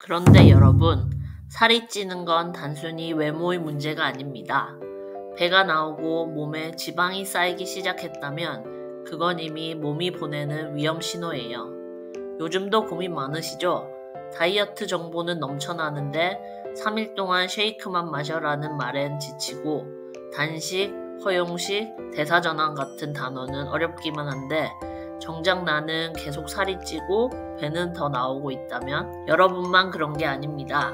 그런데 여러분, 살이 찌는 건 단순히 외모의 문제가 아닙니다. 배가 나오고 몸에 지방이 쌓이기 시작했다면 그건 이미 몸이 보내는 위험 신호예요. 요즘도 고민 많으시죠? 다이어트 정보는 넘쳐나는데 3일 동안 쉐이크만 마셔라는 말엔 지치고 단식, 허용식, 대사전환 같은 단어는 어렵기만 한데 정작 나는 계속 살이 찌고 배는 더 나오고 있다면 여러분만 그런 게 아닙니다.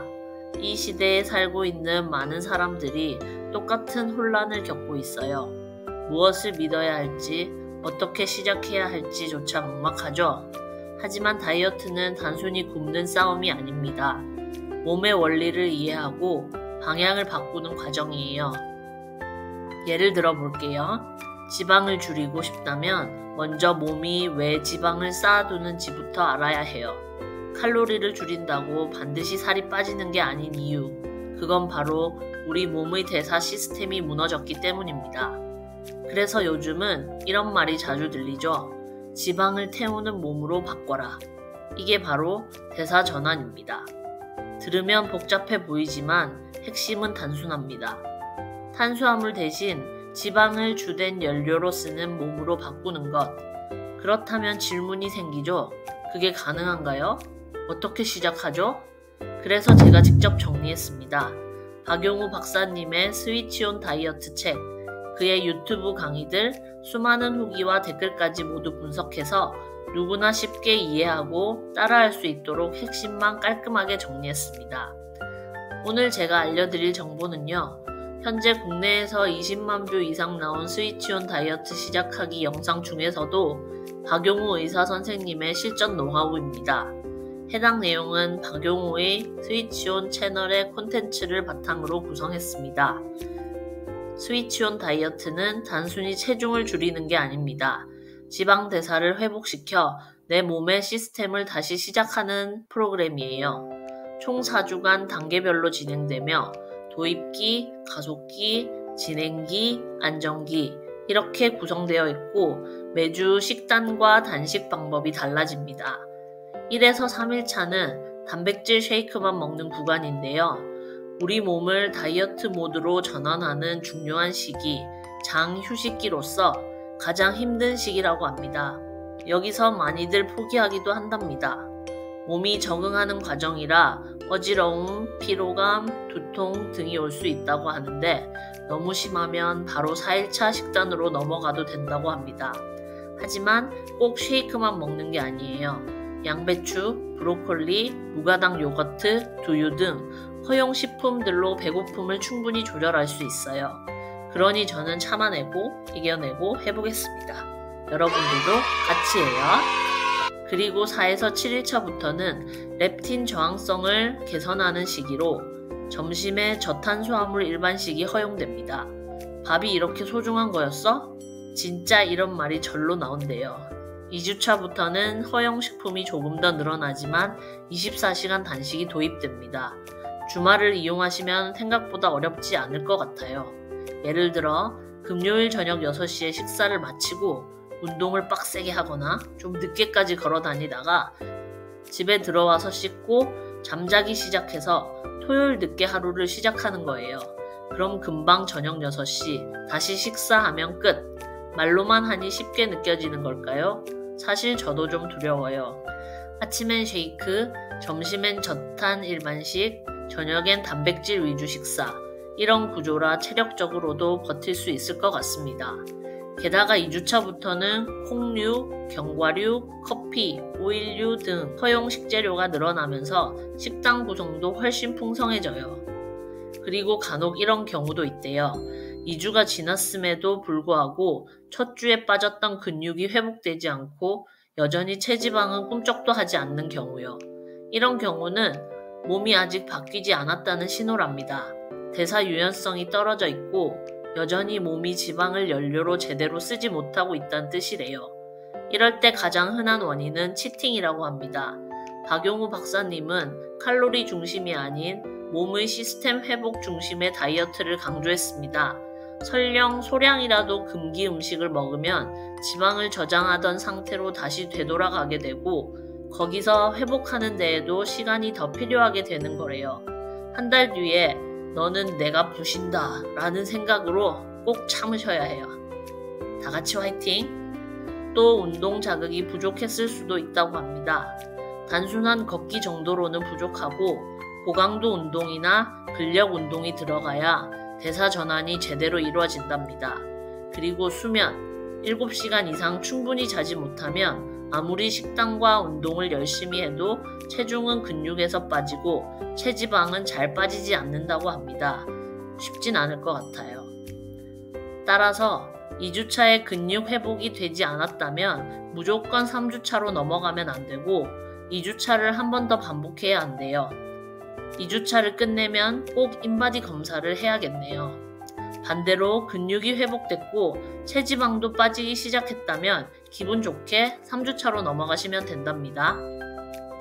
이 시대에 살고 있는 많은 사람들이 똑같은 혼란을 겪고 있어요. 무엇을 믿어야 할지, 어떻게 시작해야 할지조차 막막하죠. 하지만 다이어트는 단순히 굶는 싸움이 아닙니다. 몸의 원리를 이해하고 방향을 바꾸는 과정이에요. 예를 들어 볼게요. 지방을 줄이고 싶다면 먼저 몸이 왜 지방을 쌓아두는지부터 알아야 해요. 칼로리를 줄인다고 반드시 살이 빠지는 게 아닌 이유, 그건 바로 우리 몸의 대사 시스템이 무너졌기 때문입니다. 그래서 요즘은 이런 말이 자주 들리죠. 지방을 태우는 몸으로 바꿔라. 이게 바로 대사 전환입니다. 들으면 복잡해 보이지만 핵심은 단순합니다. 탄수화물 대신 지방을 주된 연료로 쓰는 몸으로 바꾸는 것. 그렇다면 질문이 생기죠. 그게 가능한가요? 어떻게 시작하죠? 그래서 제가 직접 정리했습니다. 박용우 박사님의 스위치온 다이어트 책, 그의 유튜브 강의들, 수많은 후기와 댓글까지 모두 분석해서 누구나 쉽게 이해하고 따라할 수 있도록 핵심만 깔끔하게 정리했습니다. 오늘 제가 알려드릴 정보는요. 현재 국내에서 20만 뷰 이상 나온 스위치온 다이어트 시작하기 영상 중에서도 박용우 의사 선생님의 실전 노하우입니다. 해당 내용은 박용우의 스위치온 채널의 콘텐츠를 바탕으로 구성했습니다. 스위치온 다이어트는 단순히 체중을 줄이는 게 아닙니다. 지방 대사를 회복시켜 내 몸의 시스템을 다시 시작하는 프로그램이에요. 총 4주간 단계별로 진행되며 도입기, 가속기, 진행기, 안정기 이렇게 구성되어 있고 매주 식단과 단식 방법이 달라집니다. 1에서 3일차는 단백질 쉐이크만 먹는 구간인데요. 우리 몸을 다이어트 모드로 전환하는 중요한 시기, 장휴식기로서 가장 힘든 시기라고 합니다. 여기서 많이들 포기하기도 한답니다. 몸이 적응하는 과정이라 어지러움, 피로감, 두통 등이 올 수 있다고 하는데 너무 심하면 바로 4일차 식단으로 넘어가도 된다고 합니다. 하지만 꼭 쉐이크만 먹는 게 아니에요. 양배추, 브로콜리, 무가당 요거트, 두유 등 허용식품들로 배고픔을 충분히 조절할 수 있어요. 그러니 저는 참아내고 이겨내고 해보겠습니다. 여러분들도 같이 해요. 그리고 4에서 7일차부터는 렙틴 저항성을 개선하는 시기로 점심에 저탄수화물 일반식이 허용됩니다. 밥이 이렇게 소중한 거였어? 진짜 이런 말이 절로 나온대요. 2주차부터는 허용식품이 조금 더 늘어나지만 24시간 단식이 도입됩니다. 주말을 이용하시면 생각보다 어렵지 않을 것 같아요. 예를 들어 금요일 저녁 6시에 식사를 마치고 운동을 빡세게 하거나 좀 늦게까지 걸어 다니다가 집에 들어와서 씻고 잠자기 시작해서 토요일 늦게 하루를 시작하는 거예요. 그럼 금방 저녁 6시 다시 식사하면 끝. 말로만 하니 쉽게 느껴지는 걸까요? 사실 저도 좀 두려워요. 아침엔 쉐이크, 점심엔 저탄 일반식, 저녁엔 단백질 위주 식사. 이런 구조라 체력적으로도 버틸 수 있을 것 같습니다. 게다가 2주차부터는 콩류, 견과류, 커피, 오일류 등 허용 식재료가 늘어나면서 식단 구성도 훨씬 풍성해져요. 그리고 간혹 이런 경우도 있대요. 2주가 지났음에도 불구하고 첫 주에 빠졌던 근육이 회복되지 않고 여전히 체지방은 꿈쩍도 하지 않는 경우요. 이런 경우는 몸이 아직 바뀌지 않았다는 신호랍니다. 대사 유연성이 떨어져 있고 여전히 몸이 지방을 연료로 제대로 쓰지 못하고 있다는 뜻이래요. 이럴 때 가장 흔한 원인은 치팅이라고 합니다. 박용우 박사님은 칼로리 중심이 아닌 몸의 시스템 회복 중심의 다이어트를 강조했습니다. 설령 소량이라도 금기 음식을 먹으면 지방을 저장하던 상태로 다시 되돌아가게 되고 거기서 회복하는 데에도 시간이 더 필요하게 되는 거래요. 한 달 뒤에 너는 내가 부신다 라는 생각으로 꼭 참으셔야 해요. 다 같이 화이팅! 또 운동 자극이 부족했을 수도 있다고 합니다. 단순한 걷기 정도로는 부족하고 고강도 운동이나 근력 운동이 들어가야 대사 전환이 제대로 이루어진답니다. 그리고 수면, 7시간 이상 충분히 자지 못하면 아무리 식단과 운동을 열심히 해도 체중은 근육에서 빠지고 체지방은 잘 빠지지 않는다고 합니다. 쉽진 않을 것 같아요. 따라서 2주차에 근육 회복이 되지 않았다면 무조건 3주차로 넘어가면 안 되고 2주차를 한 번 더 반복해야 한대요. 2주차를 끝내면 꼭 인바디 검사를 해야겠네요. 반대로 근육이 회복됐고 체지방도 빠지기 시작했다면 기분 좋게 3주차로 넘어가시면 된답니다.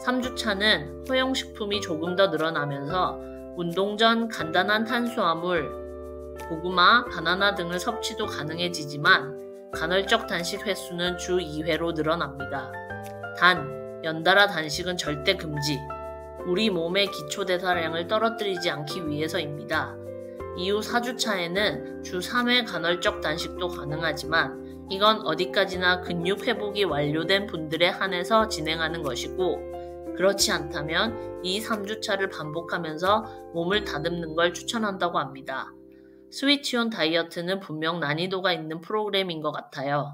3주차는 허용식품이 조금 더 늘어나면서 운동 전 간단한 탄수화물, 고구마, 바나나 등을 섭취도 가능해지지만 간헐적 단식 횟수는 주 2회로 늘어납니다. 단, 연달아 단식은 절대 금지. 우리 몸의 기초대사량을 떨어뜨리지 않기 위해서입니다. 이후 4주차에는 주 3회 간헐적 단식도 가능하지만 이건 어디까지나 근육 회복이 완료된 분들에 한해서 진행하는 것이고 그렇지 않다면 이 3주차를 반복하면서 몸을 다듬는 걸 추천한다고 합니다. 스위치온 다이어트는 분명 난이도가 있는 프로그램인 것 같아요.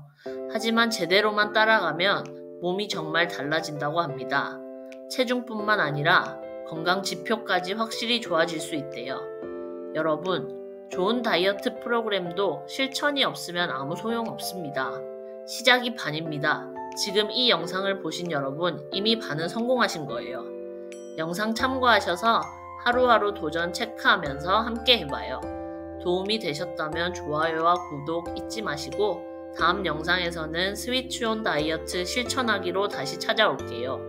하지만 제대로만 따라가면 몸이 정말 달라진다고 합니다. 체중뿐만 아니라 건강 지표까지 확실히 좋아질 수 있대요. 여러분, 좋은 다이어트 프로그램도 실천이 없으면 아무 소용 없습니다. 시작이 반입니다. 지금 이 영상을 보신 여러분 이미 반은 성공하신 거예요. 영상 참고하셔서 하루하루 도전 체크하면서 함께 해봐요. 도움이 되셨다면 좋아요와 구독 잊지 마시고 다음 영상에서는 스위치온 다이어트 실천하기로 다시 찾아올게요.